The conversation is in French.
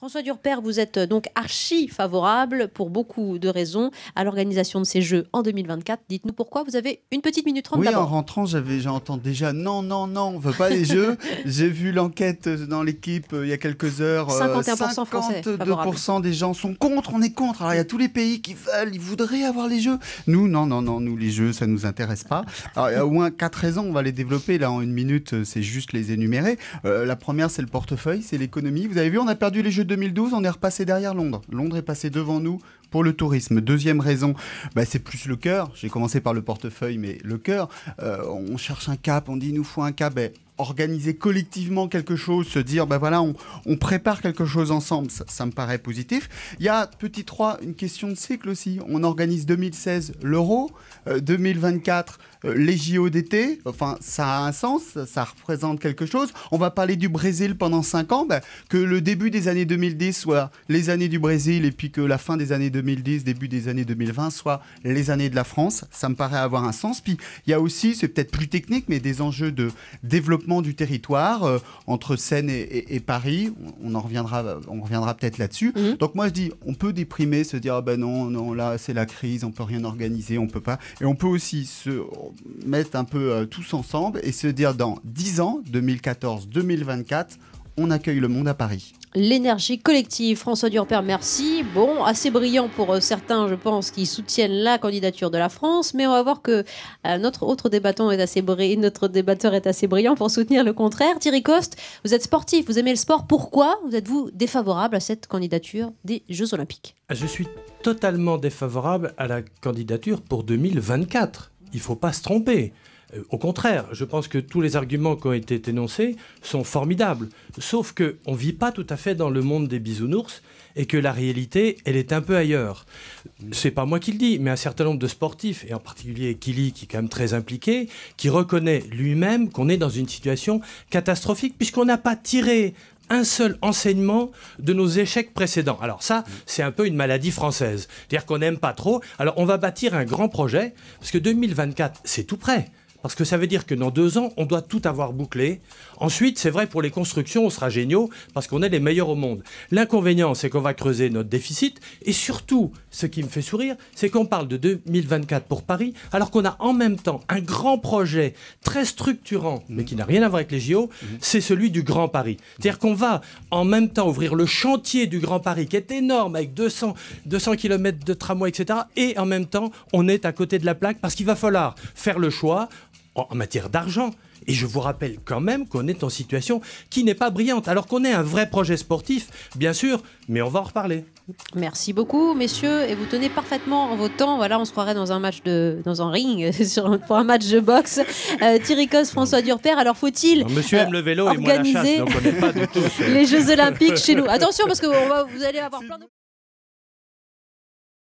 François Durper, vous êtes donc archi favorable pour beaucoup de raisons à l'organisation de ces Jeux en 2024. Dites-nous pourquoi. Vous avez une petite minute 30 Oui, d'abord. en rentrant, j'entends déjà non, on veut pas les Jeux. J'ai vu l'enquête dans l'équipe il y a quelques heures. 51% français 52% des gens sont contre, on est contre. Alors il y a tous les pays qui veulent, ils voudraient avoir les Jeux. Nous, non, nous les Jeux, ça nous intéresse pas. Alors il y a au moins 4 raisons, on va les développer là en une minute, c'est juste les énumérer. La première, c'est le portefeuille, c'est l'économie. Vous avez vu, on a perdu les Jeux 2012, on est repassé derrière Londres. Londres est passé devant nous pour le tourisme. Deuxième raison, c'est plus le cœur. J'ai commencé par le portefeuille, mais le cœur. On cherche un cap, on dit il nous faut un cap. Organiser collectivement quelque chose, se dire voilà, on prépare quelque chose ensemble, ça me paraît positif. Il y a, petit 3, une question de cycle aussi. On organise 2016 l'Euro, 2024 les JO d'été, enfin ça a un sens, ça représente quelque chose. On va parler du Brésil pendant 5 ans, que le début des années 2010 soit les années du Brésil et puis que la fin des années 2010, début des années 2020 soit les années de la France, ça me paraît avoir un sens. Puis il y a aussi, c'est peut-être plus technique, mais des enjeux de développement du territoire entre Seine et Paris, on reviendra peut-être là-dessus. Donc moi je dis, on peut déprimer, se dire non, là c'est la crise, on peut rien organiser, on peut pas. Et on peut aussi se mettre un peu tous ensemble et se dire dans 10 ans, 2014-2024, on accueille le monde à Paris. L'énergie collective, François Durper, merci. Bon, assez brillant pour certains, je pense, qui soutiennent la candidature de la France, mais on va voir que notre débatteur est assez brillant pour soutenir le contraire. Thierry Coste, vous êtes sportif, vous aimez le sport. Pourquoi êtes-vous défavorable à cette candidature des Jeux Olympiques ? Je suis totalement défavorable à la candidature pour 2024. Il ne faut pas se tromper. Au contraire, je pense que tous les arguments qui ont été énoncés sont formidables. Sauf qu'on ne vit pas tout à fait dans le monde des bisounours et que la réalité, elle est un peu ailleurs. C'est pas moi qui le dis, mais un certain nombre de sportifs, et en particulier Kili, qui est quand même très impliqué, qui reconnaît lui-même qu'on est dans une situation catastrophique puisqu'on n'a pas tiré un seul enseignement de nos échecs précédents. Alors ça, c'est un peu une maladie française. C'est-à-dire qu'on n'aime pas trop. Alors on va bâtir un grand projet, parce que 2024, c'est tout prêt. Parce que ça veut dire que dans 2 ans, on doit tout avoir bouclé. Ensuite, c'est vrai, pour les constructions, on sera géniaux parce qu'on est les meilleurs au monde. L'inconvénient, c'est qu'on va creuser notre déficit. Et surtout, ce qui me fait sourire, c'est qu'on parle de 2024 pour Paris, alors qu'on a en même temps un grand projet très structurant, mais qui n'a rien à voir avec les JO, c'est celui du Grand Paris. C'est-à-dire qu'on va en même temps ouvrir le chantier du Grand Paris, qui est énorme, avec 200 km de tramway, etc. Et en même temps, on est à côté de la plaque parce qu'il va falloir faire le choix en matière d'argent. Et je vous rappelle quand même qu'on est en situation qui n'est pas brillante, alors qu'on est un vrai projet sportif, bien sûr, mais on va en reparler. Merci beaucoup, messieurs, et vous tenez parfaitement en votant. Voilà, on se croirait dans un ring, pour un match de boxe. Thierry Coste, François Durper, alors faut-il monsieur aime le vélo et moi la chasse, donc on n'est pas du tout les Jeux Olympiques chez nous. Attention, parce que vous allez avoir plein de...